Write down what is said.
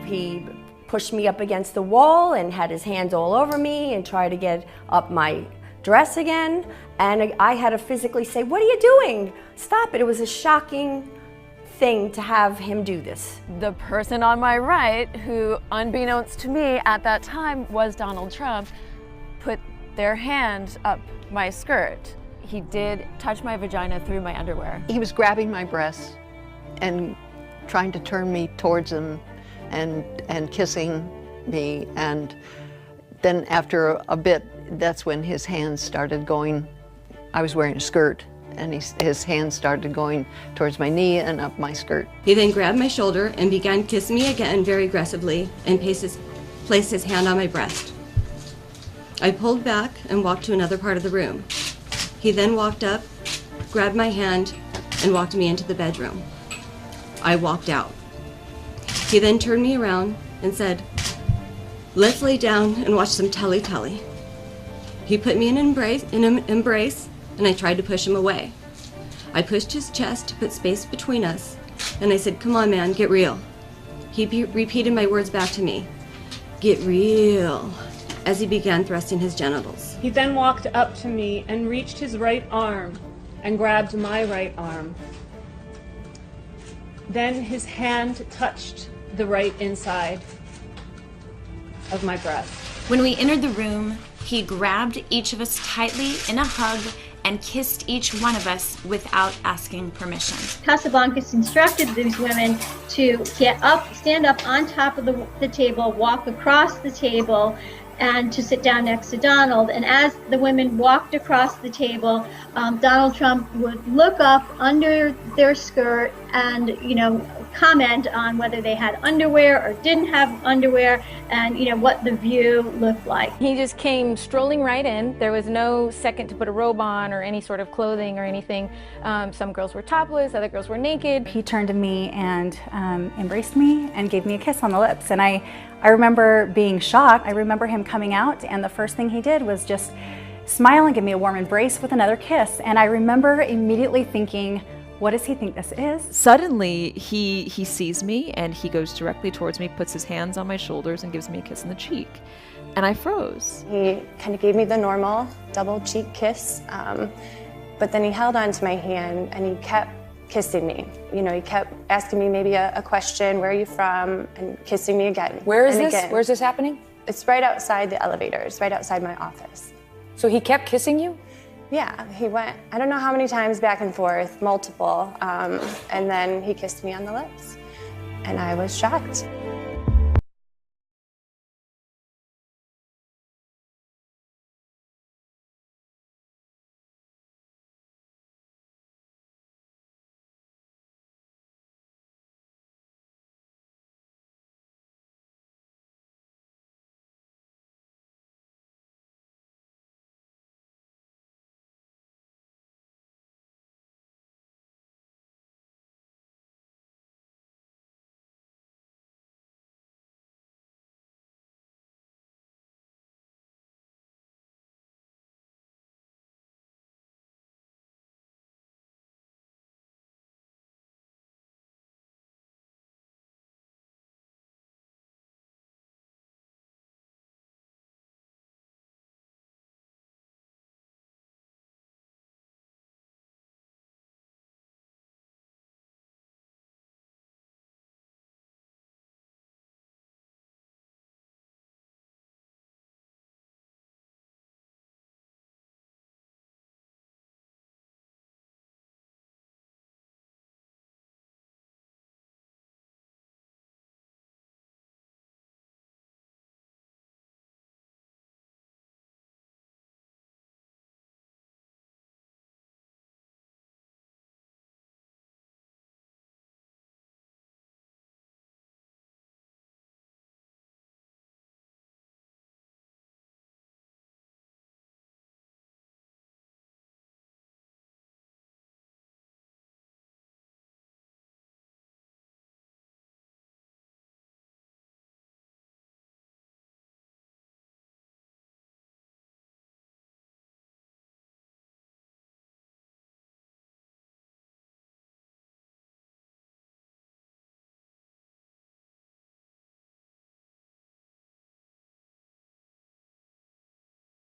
He pushed me up against the wall and had his hands all over me and tried to get up my dress again. And I had to physically say, "What are you doing? Stop it." It was a shocking thing to have him do this. The person on my right, who unbeknownst to me at that time was Donald Trump, put their hand up my skirt. He did touch my vagina through my underwear. He was grabbing my breasts and trying to turn me towards him and kissing me, and then after a bit, that's when his hands started going. I was wearing a skirt, and his hands started going towards my knee and up my skirt. He then grabbed my shoulder and began kissing me again very aggressively and placed his hand on my breast. I pulled back and walked to another part of the room. He then walked up, grabbed my hand, and walked me into the bedroom. I walked out. He then turned me around and said, "Let's lay down and watch some telly." He put me in an embrace, and I tried to push him away. I pushed his chest to put space between us, and I said, "Come on, man, get real." He repeated my words back to me, "Get real," as he began thrusting his genitals. He then walked up to me and reached his right arm and grabbed my right arm. Then his hand touched the right inside of my breast. When we entered the room, he grabbed each of us tightly in a hug and kissed each one of us without asking permission. Casablancas instructed these women to get up, stand up on top of the table, walk across the table, and to sit down next to Donald. And as the women walked across the table, Donald Trump would look up under their skirt and, comment on whether they had underwear or didn't have underwear, and what the view looked like. He just came strolling right in. There was no second to put a robe on or any sort of clothing or anything. Some girls were topless, other girls were naked. He turned to me and embraced me and gave me a kiss on the lips. And I remember being shocked. I remember him coming out, and the first thing he did was just smile and give me a warm embrace with another kiss. And I remember immediately thinking, what does he think this is? Suddenly, he sees me and he goes directly towards me, puts his hands on my shoulders and gives me a kiss on the cheek. And I froze. He kind of gave me the normal double cheek kiss, but then he held onto my hand and he kept kissing me. He kept asking me maybe a question, "Where are you from?" and kissing me again. Where is this? Again. Where's this happening? It's right outside the elevators, right outside my office. So he kept kissing you? Yeah, he went, I don't know how many times back and forth, multiple, and then he kissed me on the lips, and I was shocked.